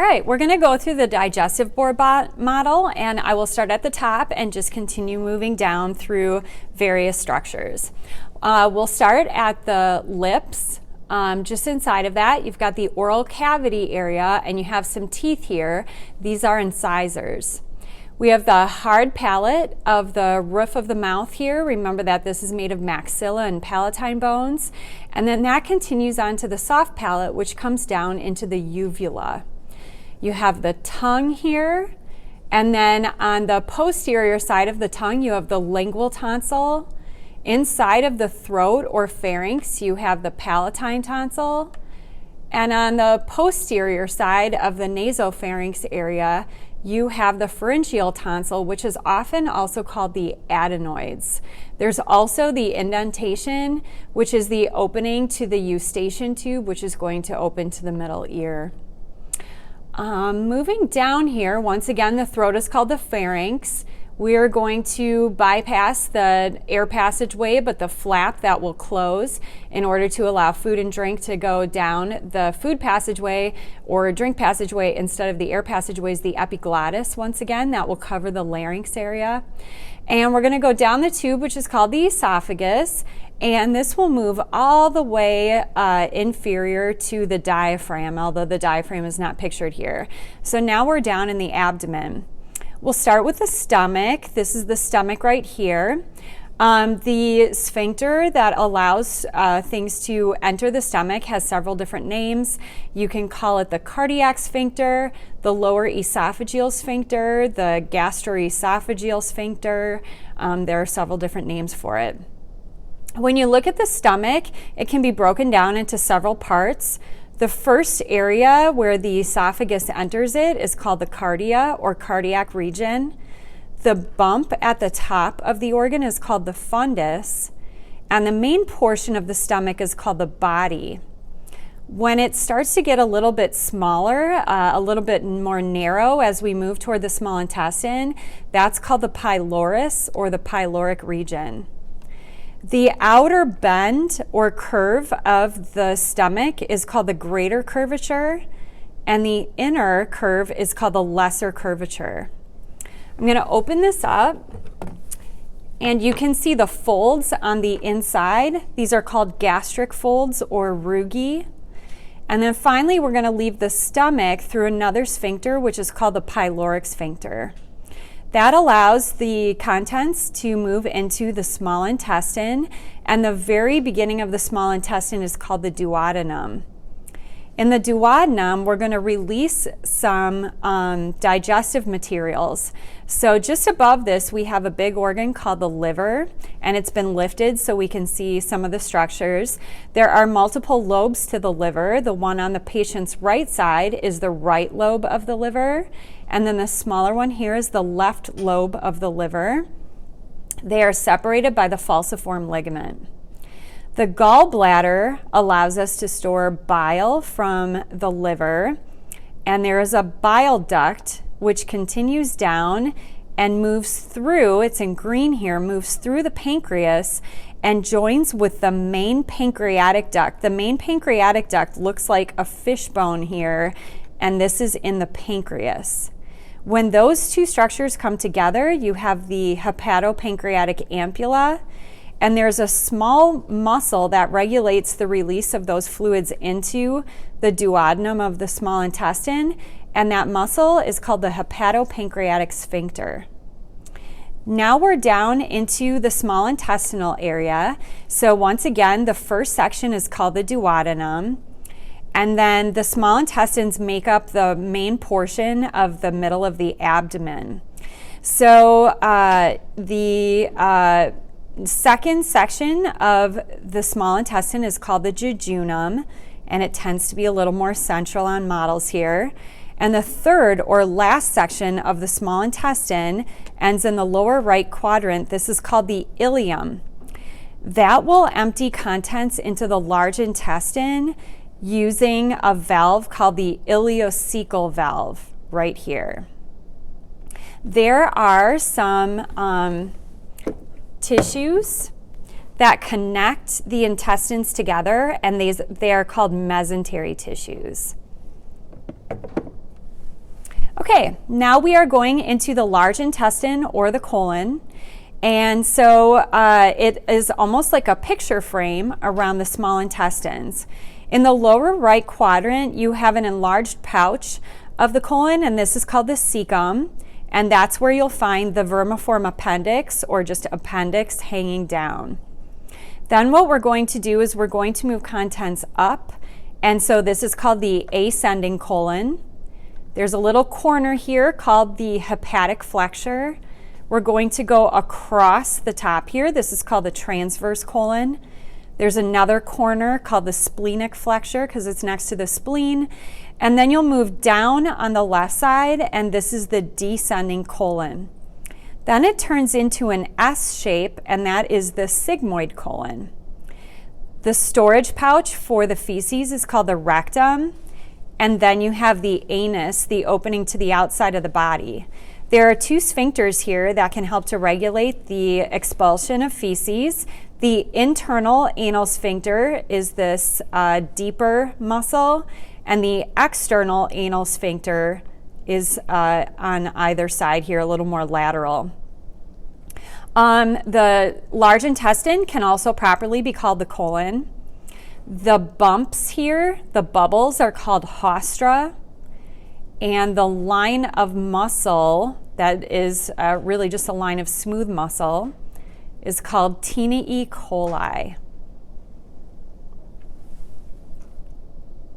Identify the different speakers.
Speaker 1: All right, we're going to go through the digestive board model, and I will start at the top and just continue moving down through various structures. We'll start at the lips. Just inside of that, you've got the oral cavity area, and you have some teeth here. These are incisors. We have the hard palate of the roof of the mouth here. Remember that this is made of maxilla and palatine bones. And then that continues on to the soft palate, which comes down into the uvula. You have the tongue here, and then on the posterior side of the tongue, you have the lingual tonsil. Inside of the throat or pharynx, you have the palatine tonsil. And on the posterior side of the nasopharynx area, you have the pharyngeal tonsil, which is often also called the adenoids. There's also the indentation, which is the opening to the eustachian tube, which is going to open to the middle ear. Moving down here, once again, the throat is called the pharynx. We are going to bypass the air passageway, but the flap that will close in order to allow food and drink to go down the food passageway or drink passageway instead of the air passageway is the epiglottis. Once again, that will cover the larynx area. And we're going to go down the tube, which is called the esophagus, and this will move all the way inferior to the diaphragm, although the diaphragm is not pictured here. So now we're down in the abdomen. We'll start with the stomach. This is the stomach right here. The sphincter that allows things to enter the stomach has several different names. You can call it the cardiac sphincter, the lower esophageal sphincter, the gastroesophageal sphincter. There are several different names for it. When you look at the stomach, it can be broken down into several parts. The first area where the esophagus enters it is called the cardia or cardiac region. The bump at the top of the organ is called the fundus, and the main portion of the stomach is called the body. When it starts to get a little bit smaller, a little bit more narrow as we move toward the small intestine, that's called the pylorus or the pyloric region. The outer bend or curve of the stomach is called the greater curvature, and the inner curve is called the lesser curvature. I'm going to open this up, and you can see the folds on the inside. These are called gastric folds or rugae. And then finally, we're going to leave the stomach through another sphincter, which is called the pyloric sphincter. That allows the contents to move into the small intestine, and the very beginning of the small intestine is called the duodenum. In the duodenum, we're going to release some digestive materials. So just above this, we have a big organ called the liver, and it's been lifted so we can see some of the structures. There are multiple lobes to the liver. The one on the patient's right side is the right lobe of the liver, and then the smaller one here is the left lobe of the liver. They are separated by the falciform ligament. The gallbladder allows us to store bile from the liver, and there is a bile duct which continues down and moves through, it's in green here, moves through the pancreas and joins with the main pancreatic duct. The main pancreatic duct looks like a fishbone here, and this is in the pancreas. When those two structures come together, you have the hepatopancreatic ampulla, and there's a small muscle that regulates the release of those fluids into the duodenum of the small intestine, and that muscle is called the hepatopancreatic sphincter. Now we're down into the small intestinal area. So once again, the first section is called the duodenum, and then the small intestines make up the main portion of the middle of the abdomen. So the second section of the small intestine is called the jejunum, and it tends to be a little more central on models here. And the third or last section of the small intestine ends in the lower right quadrant. This is called the ileum. That will empty contents into the large intestine using a valve called the ileocecal valve right here. There are some tissues that connect the intestines together, and they are called mesentery tissues. Okay, now we are going into the large intestine or the colon. And so it is almost like a picture frame around the small intestines. In the lower right quadrant, you have an enlarged pouch of the colon, and this is called the cecum. And that's where you'll find the vermiform appendix, or just appendix, hanging down. Then what we're going to do is we're going to move contents up. And so this is called the ascending colon. There's a little corner here called the hepatic flexure. We're going to go across the top here. This is called the transverse colon. There's another corner called the splenic flexure because it's next to the spleen. And then you'll move down on the left side, and this is the descending colon. Then it turns into an S shape, and that is the sigmoid colon. The storage pouch for the feces is called the rectum. And then you have the anus, the opening to the outside of the body. There are two sphincters here that can help to regulate the expulsion of feces. The internal anal sphincter is this deeper muscle, and the external anal sphincter is on either side here, a little more lateral. The large intestine can also properly be called the colon. The bumps here, the bubbles, are called haustra, and the line of muscle that is really just a line of smooth muscle is called Taenia coli.